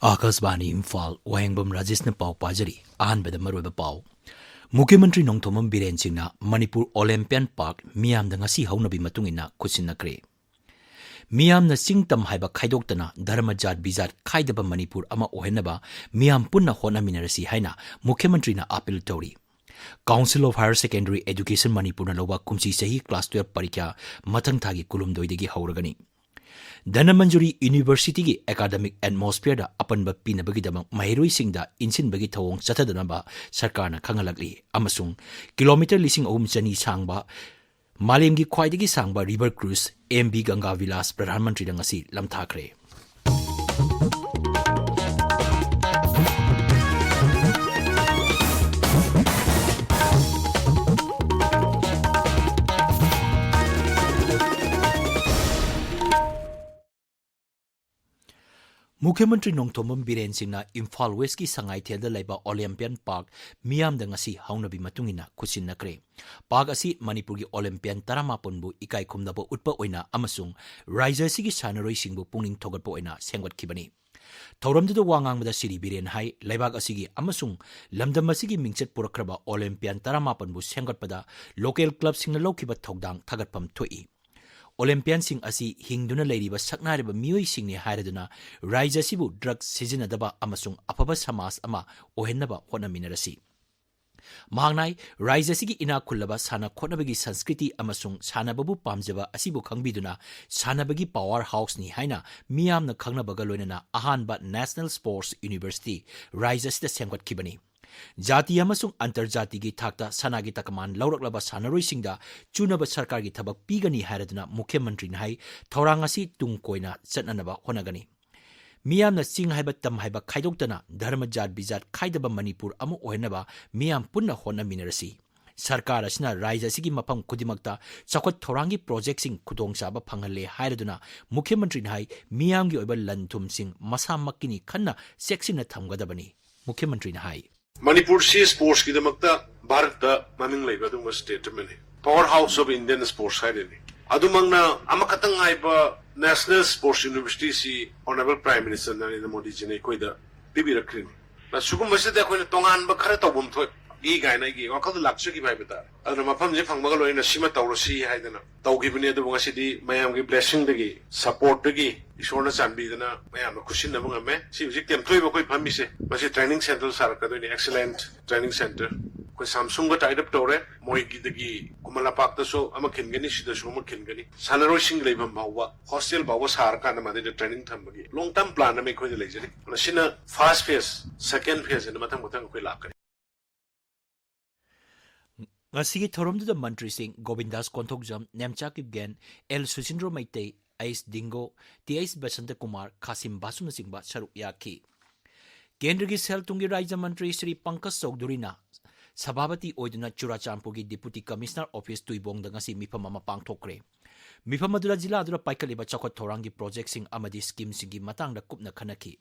Akashvani Imphal Wahengbam Rajesh ne pau pajari ahanbada maroiba pau Mukhyamantrī Nongthomam Biren Singhna Manipur Olympian Park miyamda ngasi haunabi matungina khusinakre miyamna singtam haiba khaidoktana dharma jat bizat khaidaba Manipur ama ohenaba miyam punna honaminarasi haina Mukhyamantrī na appeal tori Council of Higher Secondary Education Manipur na loba kumsi sahi class 12 parikya mathang thagi kulumdoidagi hauragani Dhanamanjuri University ki academic atmosphere da apanba pinabagidamang mahiroi singda insinbagi thawong chathadanaba sarkarna khangalakli amasung kilometer lising ahum chani sangba malemgi khwaidagi sangba river cruise MB Ganga Vilas Pradhan Mantri da ngasi lamthakre Mukhyamantrī Nongthomam Biren Singhna Imphal West ki Sangai Thelda laiba Olympian Park miyamda ngasi haunabi matungina khusinakre Park asi Manipur gi Olympian Taramapon bu ikai khumnaba utpa oina amasung Raija sigi sanaroi singbu pungning thogatpa oina sengwatkhibani Thauramduda wangangmada Siri Biren hai laibak asigi amasung lamdam asigi mingchet purakraba Olympian Taramapon bu sengwatpada local club singna lokhiba thogdang thagatpam thoi Olympian sing asi hingduna leiriba saknariba miyoi singni hairaduna Raija sibu drugs sizinadaba amasung apaba samas ama ohennaba honaminarasi Mahangnai Raija sigi ina kullaba sana khonabagi sanskriti amasung sanababu pamjaba asibu khangbiduna sanabagi powerhouse ni haina miyamna khangnabaga loinana ahanba National Sports University Raija sida sengwatkibani Jati amasung antarjati gi thakta sanagi takaman lauraklaba sanaroi singda chunaba sarkar gi thabak pigani hairaduna Mukhyamantrī hai thorang asi tungkoina chatnanaba honagani miyamna sing haiba tam haiba khaidoktana dharma jat bizat khaidaba Manipur amu ohenaba miyam punna hona minarasi sarkar asina Raija sigi mapam kudimakta chakhot thorangi project sing khudong chaba phangalle hairaduna Mukhyamantrī hai miyam gi oiba lanthum sing masa makkini khanna seksina thamgadabani Mukhyamantrī hai Manipur si sports ki damakta Bharat da maming laiba dung state mane powerhouse of Indian sports side ni adumangna amakatang aiba National Sports University si Honorable Prime Minister Narendra Modi ji ne koida bibi rakhin na sugum masjid da koina tongan ba khara tawbum thoi gi gaina gi wakal lakchu ki bai beta aduna mafam je phangba ga loina sima tawrosi haidana tawgibni adu ngasidi mayam gi blessing dagi support dagi Ishona Chambi dana mayam kushin na mungame si ujik tem thoi ba koi phammi se masi training center sar ka doi excellent training center koi Samsung ga tied up tore moi gi dagi kumala pak ta so ama khingani sida so ma khingani sanaro sing leibam bawa hostel bawa sar ka na made training tham bagi long term plan na me khoi leijari sina first phase second phase na mathang mathang koi lakari Ngasigi thoramduda Mantri Singh Govindas Konthokjam Nemchakip Gen L Susindro Maitei Ais Dingo T.S. Basanta Kumar Kasim Basuna Singba Saruk Yaki Kendra gi Sel Tungi Raija Mantri Sri Pankaj Chaudhurina Sabhabati Oiduna Churachampurgi Deputy Commissioner Office Tuibong da ngasi mifam ama pangthokre mifam adula jila adura paikaliba chakhot thorangi project sing amadi scheme singi matangda kupna khanaki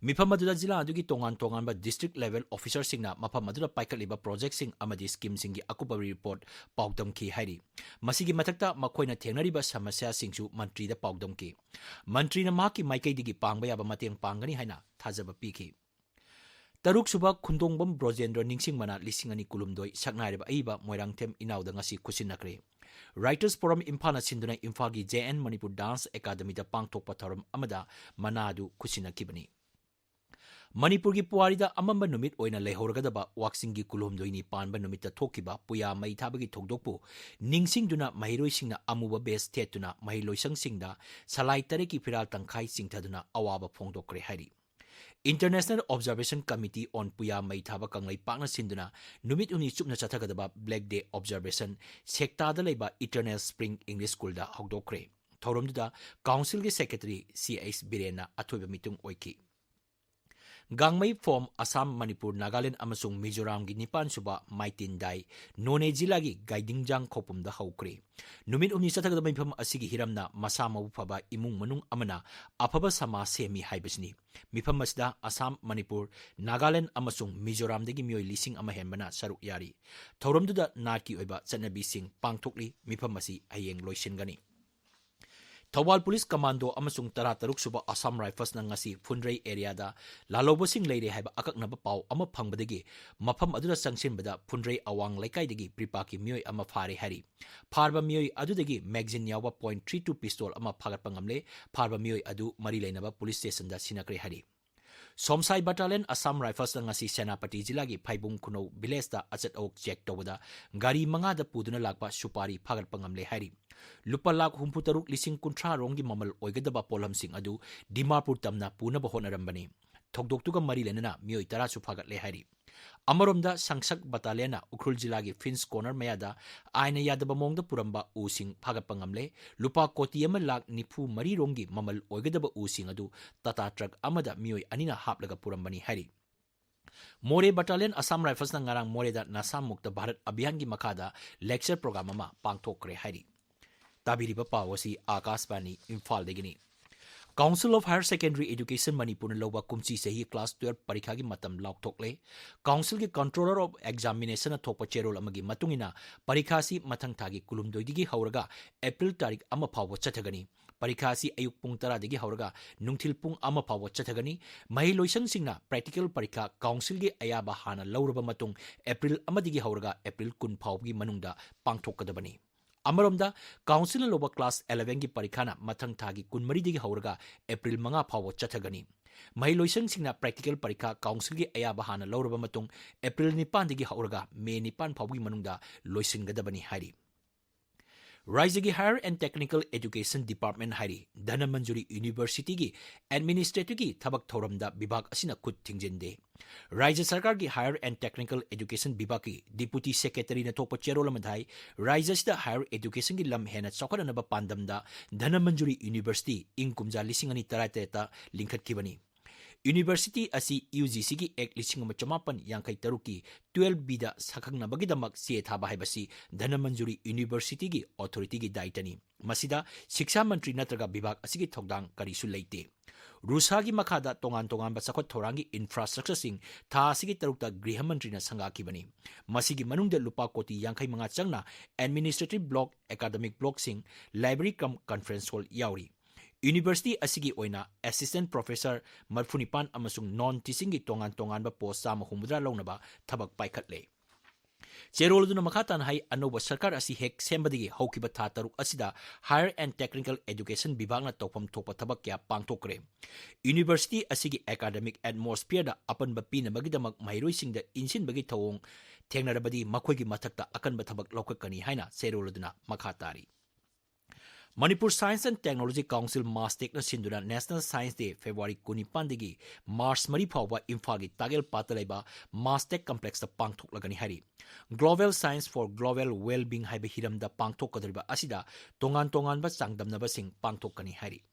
Mifam adula jila adugi tongan tongan ba district level officer singna mafam adula paikaliba project sing amadi scheme singi akuba report paudam ki hairi masigi mathakta makoina thengnariba samasya singsu mantri da paudam ki mantri na maki maikai digi pangba yaba mateng pangani haina thajaba piki Taruk suba khundongbam Brojendra ningsing mana lisingani kulumdoi saknairiba aiba moirangthem inauda ngasi khusinakre Writers Forum Imphal sinduna Imphal gi JN Manipur Dance Academy da pangthokpa thoram amada manadu khusinakibani Manipur gi puarida amamba numit oina lehorgadaba waksingi kulumdoini panba numita thokiba puya mai thabagi thokdokpu ningsingduna mahiroi singna amuba base tetuna mahiloisang singda salai tareki firal tangkhai singthaduna awaba phongdokre hari International Observation Committee on Puya Mai Thaba Kanglai Pakna Sinduna Numit Uni Chupna Chathagadaba Black Day Observation Sekta da Laiba Eternal Spring English School da Hogdokre Thoromduda Council ge Secretary C.S. Birena Athoiba Mitung Oiki Gangmei Form Assam Manipur Nagaland amasung Mizoram gi Nipan suba Maitin Dai None Jila gi Guiding Jang Khopum da Haukre Numit Uni Chathagadaba Mifam asigi hiramna masa mabu phaba imung manung amana afaba sama semi haibasni Mifam masda Assam Manipur Nagaland amasung Mizoram dagi mioi lising ama hembana saruk yari Thoromduda Narki oiba chanabi sing pangthokli Mifam masi ayeng loisingani Thawal Police Commando amasung tara taruk suba Assam Rifles na ngasi Phunrei area da lalobosing leire haiba akaknaba pau ama phangbadagi mafam aduna sangsinbada Phunrei awang laikai pripaki mioi ama phare hari pharba mioi adudagi magazine yawa .32 pistol ama phagatpa ngamle pharba mioi adu mari leinaba police station da sinakre hari Somsai Battalion Assam Rifles na ngasi Senapati Jilagi Phaibung Kuno village da achat ok check tawada gari manga da puduna lakpa supari phagatpa ngamle hari Lupa lakh humputaruk lising kuntra rongi mamal oigadaba polam sing adu Dimapur tamna puna bahona rambani. Thokdoktuga mari lenana mioi tara sufagat le hari. Amaromda Sangsak Battalion Ukhrul Jilagi Fins Corner mayada aina yadaba mongda puramba using phagat pangamle lupa koti ama lak nipu mari rongi mamal oigadaba using adu Tata truck amada mioi anina haplaga purambani hari. More Battalion Assam Rifles na ngarang More da Nasam Mukta Bharat Abhiyan gi makada lecture program ama pangthokre hari. Tabiriba Pawasi Akasbani Imphal degini. Council of Higher Secondary Education Manipur Loba Kumchi Sehi Class 12 Parikha gi matam lauk thokle. Council gi Controller of Examination na thokpa cherol amagi matungina parikha si mathang thagi kulumdoi digi hauraga April tarik ama phawa chathagani. Parikha si ayuk pung tara digi hauraga nungthil pung ama phawa chathagani. Mahi loisang singna practical parikha council gi ayaba hana lauraba matung April ama digi hauraga April kun phawgi manungda pangthokadabani. Amaromda Council loba class 11 gi parikhana mathang thagi kunmari digi hauraga April manga phawo chathagani. Mahi loisang singna practical parikha council gi ayaba hana lauraba matung April 9 digi hauraga May 9 phawgi manungda loisingadabani hari. Raijagi Higher and Technical Education Department hari Dhana Manjuri University gi Administrative gi thabak thoramda bibhag asina khut thingjende. Raija Sarkar gi Higher and Technical Education Bibhag gi Deputy Secretary na thokpa cherol amadhai Raija sida Higher Education gi lam hena chokhanaba pandamda Dhana Manjuri University ing kumja lisingani tarateta linkhat kibani. University asi UGC gi ek lising machamapan yangkai taruki 12B da sakhangna bagidamak sie thaba haibasi Dhana Manjuri University gi authority gi daitani. Masida Shiksha Mantri natraga bibhag asigi thokdang karisu leite. Rusa gi makada tongan ba sakhot thorangi infrastructure sing tha asigi tarukta Griha Mantri na sanga kibani. Masigi manungda lupa koti yangkai manga changna administrative block academic block sing library cum conference hall yauri. University asigi oina assistant professor marfunipan amasung non teaching gi tongan ba post sama humudra launaba thabak paikhatle. Cherol duna makhatan hai anoba sarkar asi hek sembadigi haukiba tha taruk asida Higher and Technical Education Bibhag na topam thopa thabak kya pangthokre. University asigi academic atmosphere da apan ba pina magidamak mairoi singda insin bagi thawong thengnarabadi makhoi gi mathakta akan ba thabak lokakani haina cherol duna makhatari. Manipur Science and Technology Council Mastek na sinduna National Science Day February 19 digi March 3 phawba Imphal gi Tagel patalaiba Mastek Complex da pangthoklagani hari. Global Science for Global Well-being haiba hiramda pangthokadriba asida tongan ba changdamnaba sing pangthokani hari.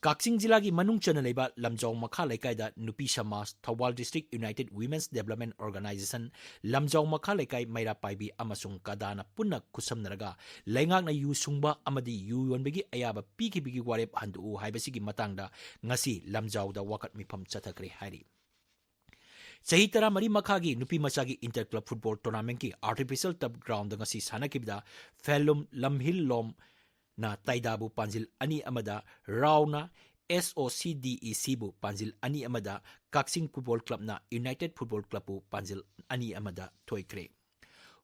Kaksing Jila gi manung chana leiba Lamjong Makha Laikai da Nupi Samaj Thawal District United Women's Development Organization Lamjong Makha Laikai Maira Paibi amasung kadana punna kusamnaraga laingak na yu sungba amadi yu yonbegi ayaba piki bigi warep handu haibasigi matangda ngasi Lamjaw da wakat mipam chathakre hari. Sahi tara mari makhagi nupi machagi inter club football tournament ki artificial turf ground da ngasi sanakibda Phelum Lamhil Lom na Taidabu Panjil Ani Amada Rauna SOCDEC bu Panjil Ani Amada Kaksing Football Club na United Football Club bu Panjil Ani Amada Toikre.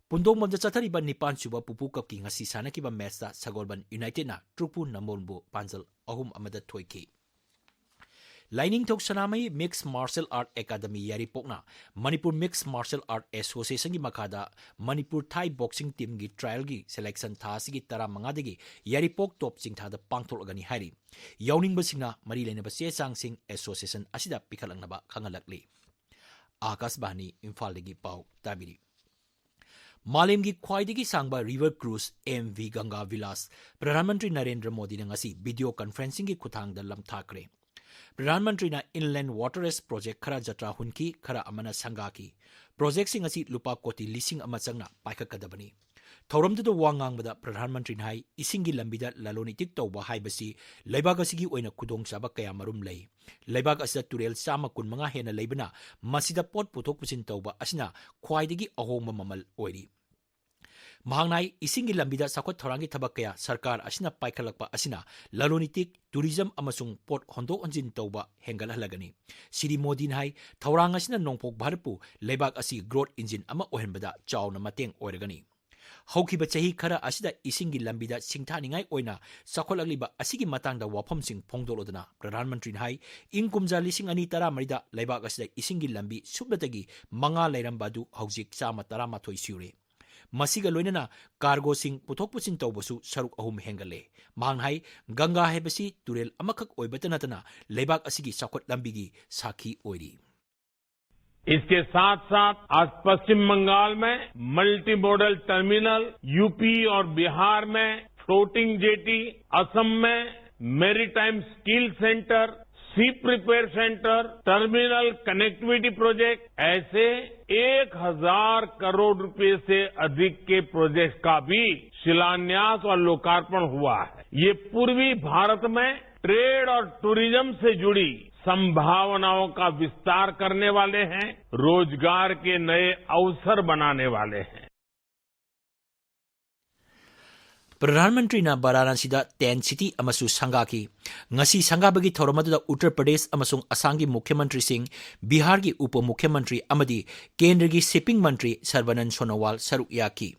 Pundong mamda chathariba nipan suba pupu kap ki ngasi sanakiba match da Sagolban United na Trupu Namon bu Panjil Ahum Amada Toike. Lining Tok Sanamai Mixed Martial Art Academy Yaripokna Manipur Mixed Martial Art Association gi makada Manipur Thai Boxing Team gi trial gi selection thasi gi tara mangadagi Yaripok top chingtha da pangtholagani hari. Yawning basingna mari lenaba se changsing association asida pikhalangnaba khangalakli. Akasbani Imphal dagi pau tabiri. Malim gi khwaidagi sangba river cruise MV Ganga Vilas Pradhan Mantri Narendra Modi na ngasi video conferencing gi khuthang da lamthakre. Pradhan Mantri na Inland Waterways Project khara jatra hunki khara amana sangaki. Project sing asi lupa koti lising ama changna paikakadabani. Thoramdu do wangang bada Pradhan Mantri nai isingi lambida lalonitik tawba haibasi laibag asigi oina kudong chaba kaya marum lay. Laibag asida turel sama kun mga hena laibana masida pot putok pusin tawba asina khwaidagi ahongma mamal oiri. Mahangnai isingi lambida sakot thorangi thabak kaya sarkar asina paikhalakpa asina lalonitik tourism amasung port hondok onjin tauba hengalhalagani. Siri Modi hai thorang asina nongpok bharpu lebak asi growth engine ama ohenbada chawna mateng oiragani. Haukiba chahi khara asida isingi lambida singthaningai oina sakholagliba asigi matangda wafamsing phongdolodana Pradhan Mantri hai ingkumja lising ani tara marida lebak asida isingi lambi sublatagi manga leirambadu haujik chama tara mathoi siure. Masiga loinana cargo sing puthok pusin tawbasu saruk ahum hengale. Mahangnai Ganga hebasi turel amakak oibatanatana lebak asigi sakot lambigi sakhi oiri. इसके साथ साथ आज पश्चिम बंगाल में multi modal terminal, UP और बिहार में floating jetty, Assam में maritime skill centre, sea prepare centre, terminal connectivity project, ऐसे 1000 करोड़ रुपए से अधिक के प्रोजेक्ट का भी शिलान्यास और लोकार्पण हुआ है। ये पूर्वी भारत में ट्रेड और टूरिज्म से जुड़ी संभावनाओं का विस्तार करने वाले हैं, रोजगार के नए अवसर बनाने वाले हैं। प्रधानमंत्री ना वाराणसी दा टेंट सिटी अमसु संगाकी ngasi sangabagi thoramadu Uttar Pradesh amasung Assam gi मुख्यमंत्री सिंह, बिहार की उप मुख्यमंत्री अमदी केंद्र की शिपिंग मंत्री सर्बानंद सोनोवाल सरुक याकी.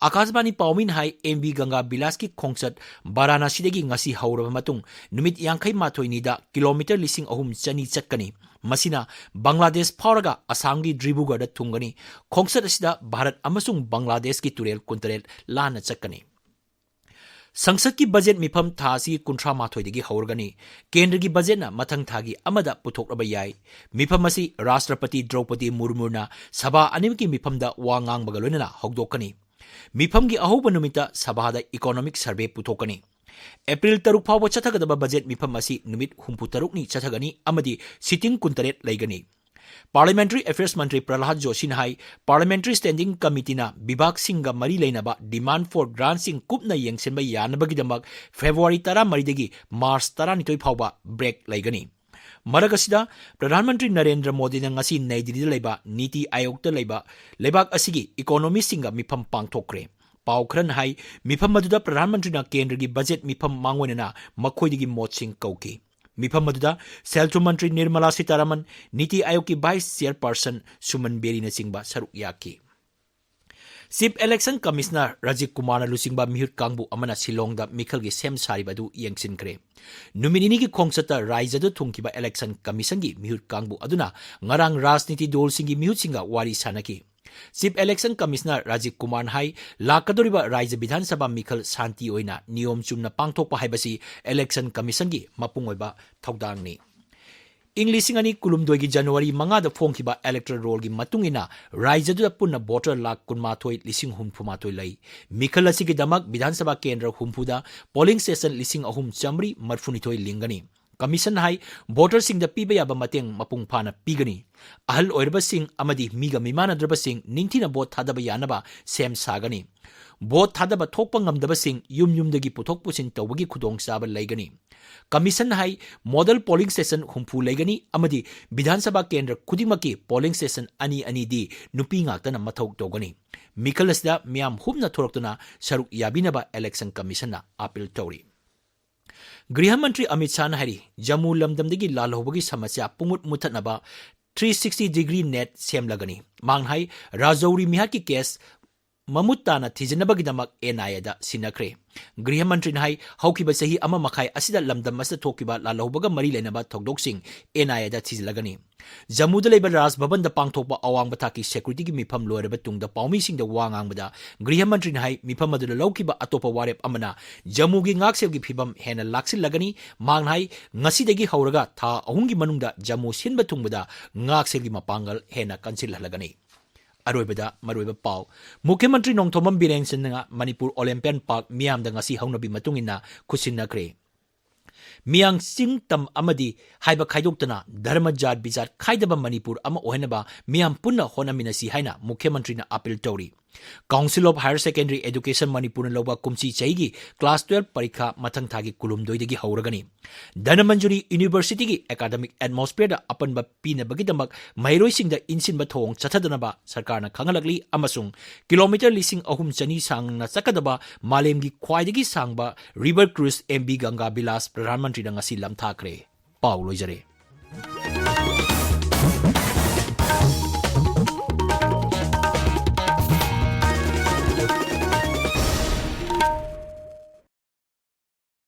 आकाशवाणी पाउमिन हाई एमबी गंगा बिलास की खोंगसत वाराणसी ngasi हौरब मतुंग नुमित यांखै माथोइनिदा किलोमीटर लिसिंग अहुम चनी चटकनी. मसिना बांग्लादेश फावरगा असम की ड्रिबुगढ़ थुंगनी. खोंगसत असिदा भारत अमसुंग बांग्लादेश की तुरेल कुंतरेल लाना चटकनी. संसद की बजट मिफम थासी कुंट्रा माथोइदगी हौरगनी. केंद्र की बजट ना मथंग थागी अमदा पुथोकरब याई. मिफम असी राष्ट्रपति द्रौपदी मुर्मुना सभा अनिम की मिफम दा वा ngangbga loinana hogdokani. मिफम की अहोब नुमिता सभादा इकोनॉमिक सर्वे पुथोकनी. एप्रिल 3 फाव चथगदब बजट मिफम असी नुमित 63 नि चथगनी अमदी सिटिंग कुंतरेट लेगनी. पार्लियामेंट्री अफेयर्स मंत्री प्रहलाद जोशी हाई पार्लियामेंट्री स्टैंडिंग कमिटी विभाग सिंह मरी लेनबा डिमांड फॉर ग्रांट सिंह कुपना यंगसिनबा यानबगिदमक फेब्रुआरी 13 मार्च 12 फावबा ब्रेक लेगनी. मरक असिदा प्रधानमंत्री नरेंद्र मोदी ngasi नई दिल्ली लेबा नीति आयोग ता लेबा लेबाक असिगी इकोनॉमी सिंह मिफम पांगथोक्रे. पाउखरन हाई मिफम मदुदा प्रधानमंत्री ना केंद्र की बजट मिफम मांगोनना मखोइदगी मोट सिंह कौकी. मिफम मदुदा सेल्थु मंत्री निर्मला सीतारमन, नीति आयोग की वाइस चेयरपर्सन सुमन बेरी ने सिंबा सरुक याकी. Chief election commissioner Rajiv Kumar लुसिंबा मिहुत कांगबु अमना शिलोंग मिखल की सेम सारिबदु यंगसिनक्रे. नुमिनिनी की खोंगसता राज्यदु थुंकिबा इलेक्शन कमीशन की मिहुत कांगबु अदुना ngarang राजनीति दल सिंगी मिहुत सिंगा वारी सानकी. Chief election commissioner Rajiv Kumar हाई लाकदोरिबा राज्य विधानसभा मिखल शांति ओइना नियम चुमना पांगथोकपा हाइबसी इलेक्शन कमिशन की मपुंग ओइबा थौदांगनी. इंग लिसिंग अनि कुलुमदोई की जनवरी 5 फोंखिबा इलेक्टोरल रोल की मतुंगिना राज्यदुदा पुन्ना वोटर लाख 19 लिसिंग 64 लई. मिखल असिगी दमक विधानसभा केंद्र 60 पोलिंग स्टेशन लिसिंग 3 लिंगनी. कमीशन हाई वोटर सिंह पीबा याबा मतेंग मपुंग फाना पीगनी. अहल ओइरबा सिंह अमदी मीगा मिमानद्रबा सिंह निंथिना वोट थादबा यानबा सेम सागनी. वोट थादबा थोकपा ngamdaba सिंह युम युमदगी पुथोक पुसिन तौबगी खुदोंग साबा लेगनी. कमीशन हाई मॉडल पोलिंग स्टेशन 60 लेगनी अमदी विधानसभा केंद्र खुदिमकी पोलिंग स्टेशन अनि अनि दी नुपी ngakतना मथौक तौगनी. मिखल असदा मियाम हुबना थोरक्तना सरुक याबिनबा इलेक्शन कमीशन ना अपील तौरी. गृह मंत्री अमित शाह हरी जम्मू लमदमदगी लालहोबगी समस्या पुमुट मुथनबा 360 डिग्री नेट सेमलगनी. मांगहाई राजौरी मिहा की केस ममुत्ताना थिजनबगिदमक एनआईएदा सिनखरे. गृह मंत्री हाई हौकिबा सही अमा मखाई असिदा लमदम असिदा थोकिबा लालहोबगा मरी लेनबा थौदोकसिंग एनआईएदा थिजलगनी. जम्मूदा लेबा राज भवन दा पांगथोकबा अवांग बथाकी सेक्युरिटी की मिफम लोरबा तुंगदा पाउमीसिंग दा वांगांगबदा गृह मंत्री हाई मिफम अदुला लौकिबा अतोपा वारेप अमना जम्मू की ngakselgi phibam hena laksilagani. मांगहाई ngasiदगी हौरगा था अहुंगी मनुंगदा Jammu सिनबा तुंगबदा ngakselgi mapangal hena kansilhalagani. अरोइबदा मरोइबा पाव मुख्यमंत्री नोंथोमम बिरेंग सिन्हा मणिपुर ओलंपियन पार्क मियामदा ngasi हौनबी मतुंगिना खुसिनखरे. मियांग सिंग तम अमदी हाइबा खाइदोक्तना धर्म जात बिजात खाइदबा मणिपुर अमा ओहनबा मियाम पुन्ना होनमिनसी हाइना मुख्यमंत्री ना appeal तौरी. Council of Higher Secondary Education Manipur Loba Kumchi Chaigi Class 12 Parikha Mathang Thagi Kulumdoidagi Hauragani. Danamanjuri University gi academic atmosphere da apanba pinabagidamak Mairoi Insin Bathong Chatadanaba Sarkarna Kangalagli Amasung Kilometer Lising Ahum Chani Sang na Sakadaba Malemgi Kwaidagi Sangba River Cruise MB Ganga Bilas Pradhan Mantri Ngasi Lam Thakre. Paulo Jare.